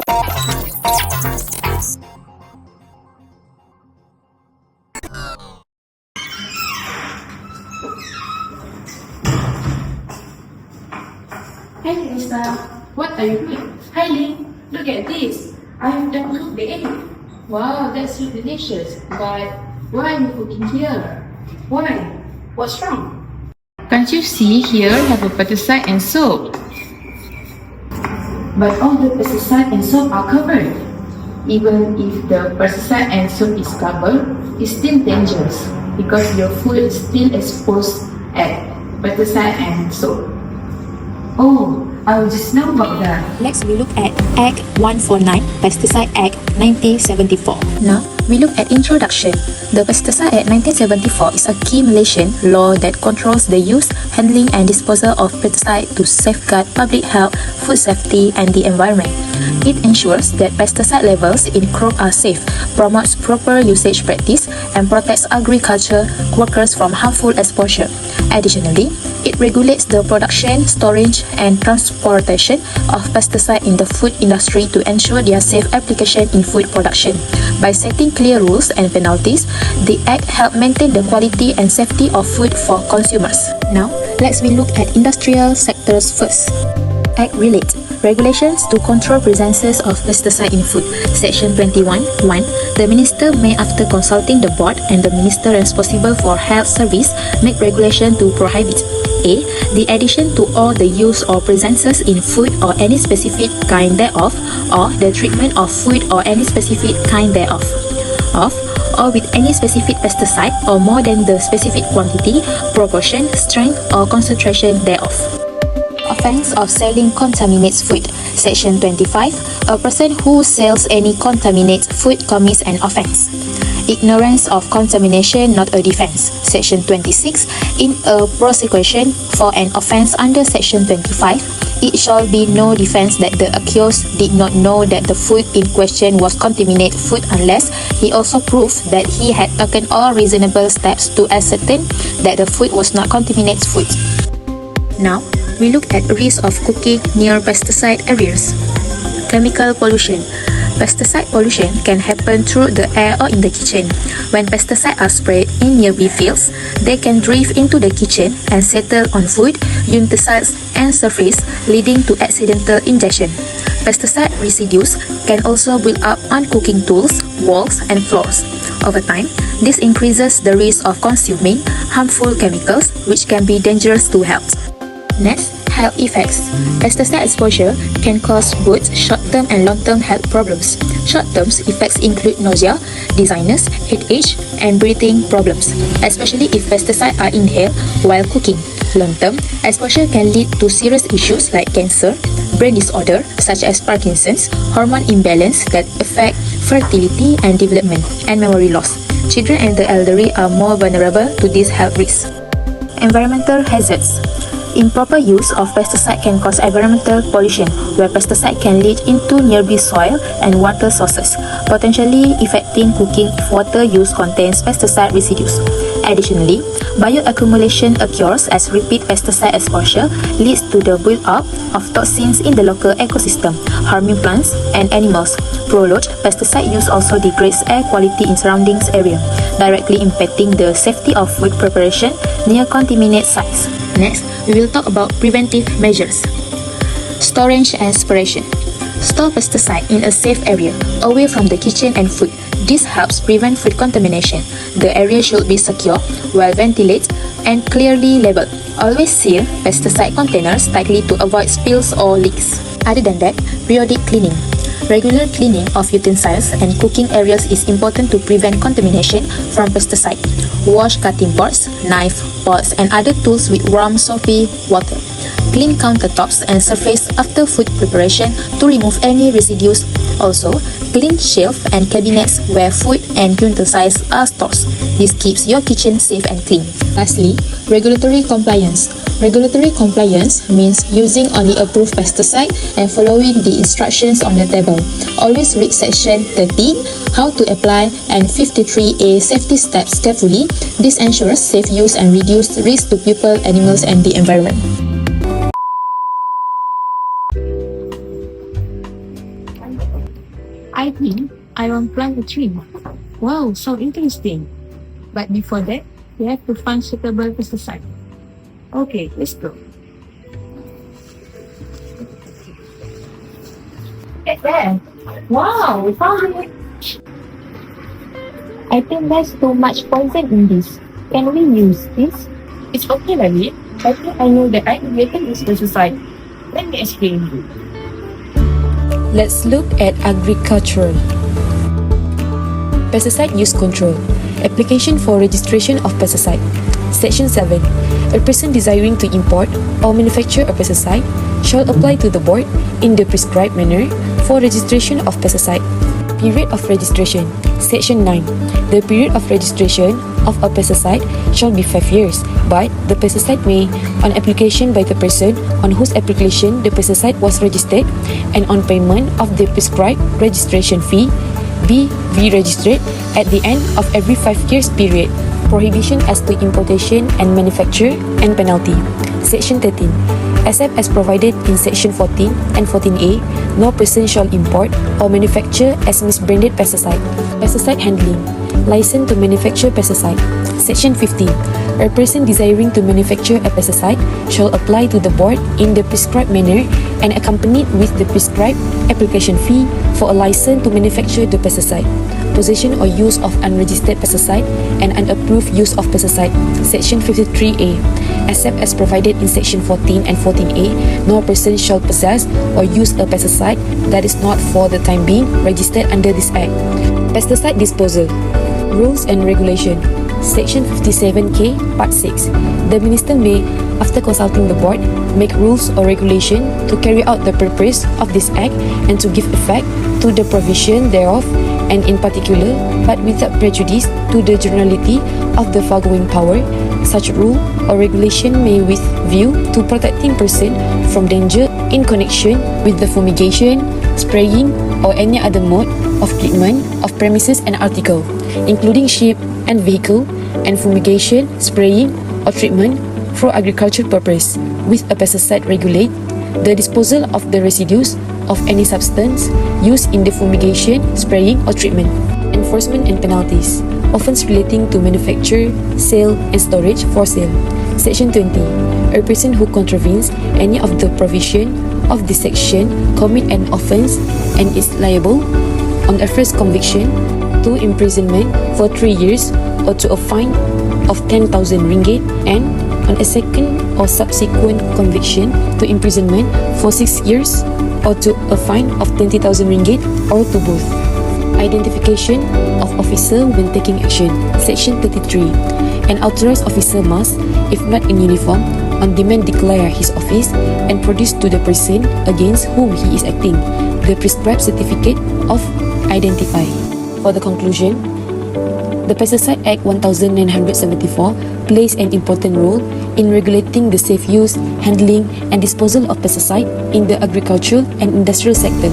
Hey Lisa, what are you doing? Hi Ling, look at this. I have done cooked the egg. Wow, that's so delicious. But why are you cooking here? Why? What's wrong? Can't you see here have a pesticide and soap? But all the pesticide and soap are covered. Even if the pesticide and soap is covered, it's still dangerous because your food is still exposed at pesticide and soap. Oh, I just know about that. Next, we look at Act 149, Pesticide Act 1974. Now, we look at introduction. The Pesticide Act 1974 is a key Malaysian law that controls the use, handling and disposal of pesticide to safeguard public health, food safety and the environment. It ensures that pesticide levels in crop are safe, promotes proper usage practice and protects agriculture workers from harmful exposure. Additionally, it regulates the production, storage and transportation of pesticide in the food industry to ensure their safe application in food production. By setting clear rules and penalties, the Act helps maintain the quality and safety of food for consumers. Now, let's look at industrial sectors first. Act relates regulations to control presences of pesticide in food. Section 21(1). The Minister may, after consulting the Board and the Minister responsible for Health Service, make regulation to prohibit A. The addition to or the use or presences in food or any specific kind thereof, or the treatment of food or any specific kind thereof, or with any specific pesticide or more than the specific quantity, proportion, strength or concentration thereof. Offence of selling contaminates food. Section 25. A person who sells any contaminated food commits an offence. Ignorance of contamination not a defence. Section 26. In a prosecution for an offence under Section 25, it shall be no defence that the accused did not know that the food in question was contaminated food unless he also proved that he had taken all reasonable steps to ascertain that the food was not contaminated food. Now, we look at risk of cooking near pesticide areas. Chemical pollution. Pesticide pollution can happen through the air or in the kitchen. When pesticides are sprayed in nearby fields, they can drift into the kitchen and settle on food, utensils, and surface, leading to accidental ingestion. Pesticide residues can also build up on cooking tools, walls, and floors. Over time, this increases the risk of consuming harmful chemicals, which can be dangerous to health. Next, health effects. Pesticide exposure can cause both short-term and long-term health problems. Short-term effects include nausea, dizziness, headache, and breathing problems, especially if pesticides are inhaled while cooking. Long-term exposure can lead to serious issues like cancer, brain disorder such as Parkinson's, hormone imbalance that affect fertility and development, and memory loss. Children and the elderly are more vulnerable to these health risks. Environmental hazards. Improper use of pesticide can cause environmental pollution, where pesticide can leach into nearby soil and water sources, potentially affecting cooking if water used contains pesticide residues. Additionally, bioaccumulation occurs as repeat pesticide exposure leads to the build-up of toxins in the local ecosystem, harming plants and animals. Prolonged pesticide use also degrades air quality in surroundings area, directly impacting the safety of food preparation near contaminated sites. Next, we will talk about preventive measures. Storage and separation. Store pesticide in a safe area, away from the kitchen and food. This helps prevent food contamination. The area should be secure, well ventilated, and clearly labeled. Always seal pesticide containers tightly to avoid spills or leaks. Other than that, periodic cleaning. Regular cleaning of utensils and cooking areas is important to prevent contamination from pesticide. Wash cutting boards, knife, pots, and other tools with warm, soapy water. Clean countertops and surface after food preparation to remove any residues. Also, clean shelves and cabinets where food and utensils are stored. This keeps your kitchen safe and clean. Lastly, regulatory compliance. Regulatory compliance means using only approved pesticide and following the instructions on the table. Always read section 13, how to apply, and 53A safety steps carefully. This ensures safe use and reduced risk to people, animals, and the environment. I think I want to plant a tree. Wow, so interesting. But before that, we have to find suitable pesticide. Okay, let's go. Get there. Wow, we found it. I think there's too much poison in this. Can we use this? It's okay, Lali. I think I know the activated is pesticide. Let me explain you. Let's look at agricultural. Pesticide use control. Application for registration of pesticide. Section 7. A person desiring to import or manufacture a pesticide shall apply to the board in the prescribed manner for registration of pesticide. Period of registration. Section 9. The period of registration of a pesticide shall be 5 years, but the pesticide may, on application by the person on whose application the pesticide was registered and on payment of the prescribed registration fee, be re-registered at the end of every 5 years period. Prohibition as to importation and manufacture and penalty. Section 13. Except as provided in Section 14 and 14A, no person shall import or manufacture as misbranded pesticide. Pesticide handling. License to manufacture pesticide. Section 15. A person desiring to manufacture a pesticide shall apply to the board in the prescribed manner and accompanied with the prescribed application fee for a license to manufacture the pesticide. Possession or use of unregistered pesticide and unapproved use of pesticide. Section 53A. Except as provided in Section 14 and 14A, no person shall possess or use a pesticide that is not for the time being registered under this Act. Pesticide disposal. Rules and regulation. Section 57K, Part 6. The Minister may, after consulting the board, make rules or regulation to carry out the purpose of this Act and to give effect to the provision thereof, and in particular, but without prejudice to the generality of the foregoing power, such rule or regulation may with view to protecting person from danger in connection with the fumigation, spraying, or any other mode of treatment of premises and article, including ship and vehicle, and fumigation, spraying, or treatment for agricultural purpose, with a pesticide regulate the disposal of the residues of any substance used in the fumigation, spraying, or treatment. Enforcement and penalties. Offence relating to manufacture, sale, and storage for sale. Section 20. A person who contravenes any of the provision of this section commit an offence and is liable, on a first conviction, to imprisonment for 3 years or to a fine of 10,000 ringgit, and on a second or subsequent conviction to imprisonment for 6 years or to a fine of 20,000 ringgit, or to both. Identification of officer when taking action. Section 33. An authorized officer must, if not in uniform, on demand declare his office and produce to the person against whom he is acting the prescribed certificate of identify. For the conclusion, the Pesticide Act 1974 plays an important role in regulating the safe use, handling, and disposal of pesticide in the agricultural and industrial sector.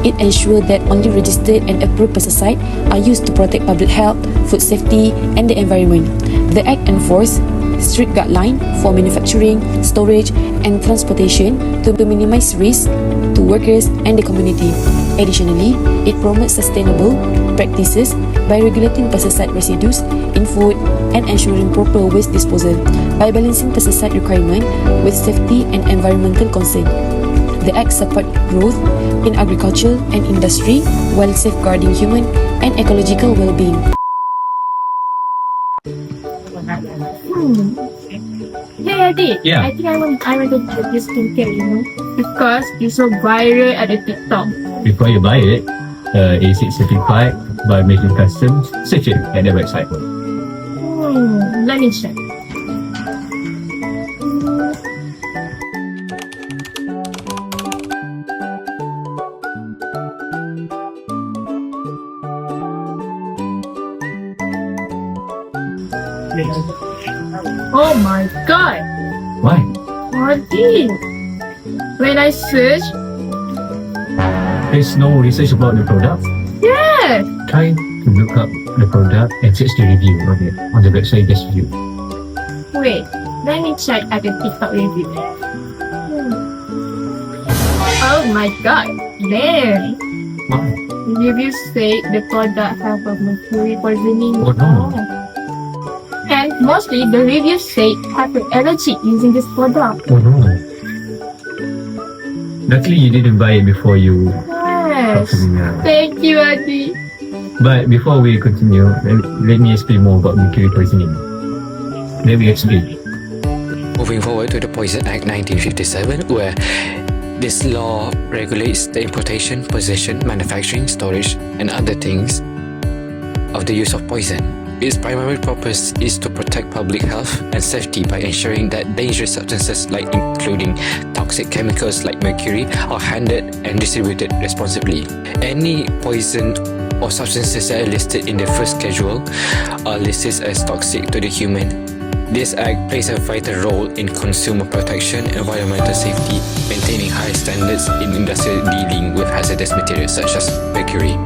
It ensures that only registered and approved pesticides are used to protect public health, food safety, and the environment. The Act enforces strict guidelines for manufacturing, storage, and transportation to minimize risk to workers and the community. Additionally, it promotes sustainable practices by regulating pesticide residues in food and ensuring proper waste disposal by balancing pesticide requirement with safety and environmental concern. The Act supports growth in agriculture and industry while safeguarding human and ecological well-being. Yeah, I did. Yeah. I think I want to try this skincare, because it's so viral at the TikTok. Before you buy it, is it certified by Making Customs? Search it at their website. Let me check. Oh my god! Why? What is? When I search, There's no research about the product. yeah! Try to look up the product and search the review of it on the website best review. Wait, let me check at the TikTok review. Oh my god, there! Why? reviews say the product have a mercury poisoning. Oh, no. And mostly the reviews say have an allergy using this product. Oh no. Luckily you didn't buy it before you Yes. talked to me. Thank you, Adi. But before we continue, let me explain more about mercury poisoning. Let me explain. Moving forward to the Poison Act 1957, where this law regulates the importation, possession, manufacturing, storage, and other things of the use of poison. Its primary purpose is to protect public health and safety by ensuring that dangerous substances, like including toxic chemicals like mercury, are handled and distributed responsibly. Any poison or substances that are listed in the first schedule are listed as toxic to the human. This act plays a vital role in consumer protection, environmental safety, maintaining high standards in industry dealing with hazardous materials such as mercury.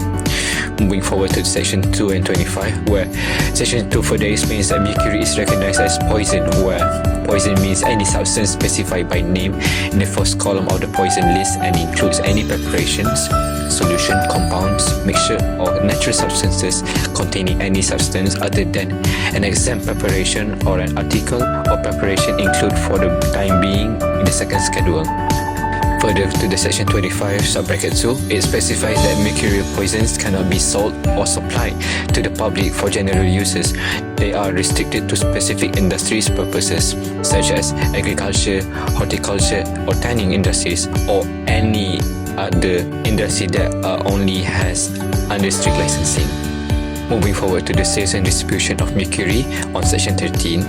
Moving forward to section 2 and 25, where section 2 further explains that mercury is recognized as poison, where poison means any substance specified by name in the first column of the poison list and includes any preparations, solution, compounds, mixture, or natural substances containing any substance other than an exempt preparation or an article or preparation included for the time being in the second schedule. Further to the section 25 subbracket 2, it specifies that mercury poisons cannot be sold or supplied to the public for general uses. They are restricted to specific industries purposes such as agriculture, horticulture, or tanning industries, or any other industry that only has under strict licensing. Moving forward to the sales and distribution of mercury on section 13,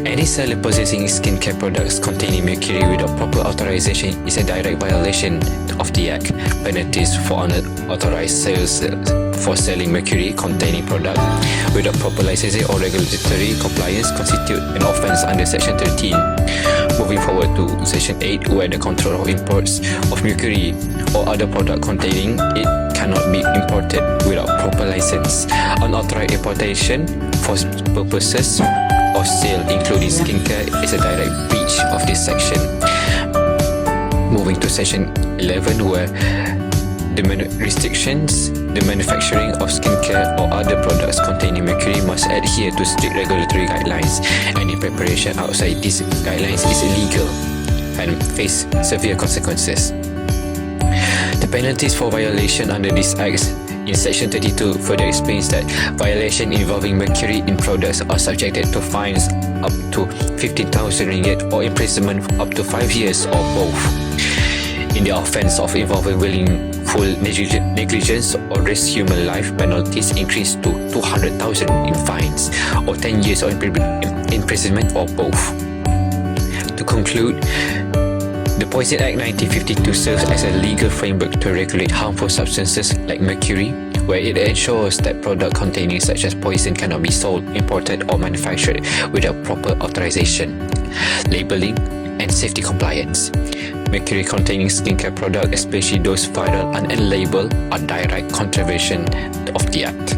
any seller possessing skincare products containing mercury without proper authorization is a direct violation of the Act. Penalties for unauthorized sales for selling mercury containing product without proper licensing or regulatory compliance constitute an offence under section 13. Moving forward to section 8, where the control of imports of mercury or other product containing it cannot be imported without proper license. Unauthorized importation for purposes of sale, including skincare, is a direct breach of this section. Moving to section 11, where the restrictions, the manufacturing of skincare or other products containing mercury must adhere to strict regulatory guidelines. Any preparation outside these guidelines is illegal and face severe consequences. The penalties for violation under this Act in section 32 further explains that violation involving mercury in products are subjected to fines up to 15,000 ringgit or imprisonment up to 5 years or both. In the offence of involving willful negligence or risk human life, penalties increase to 200,000 in fines or 10 years of imprisonment or both. To conclude, the Poison Act 1952 serves as a legal framework to regulate harmful substances like mercury, where it ensures that products containing such as poison cannot be sold, imported, or manufactured without proper authorization, labeling, and safety compliance. Mercury containing skincare products, especially those viral and unlabeled, are direct contravention of the Act.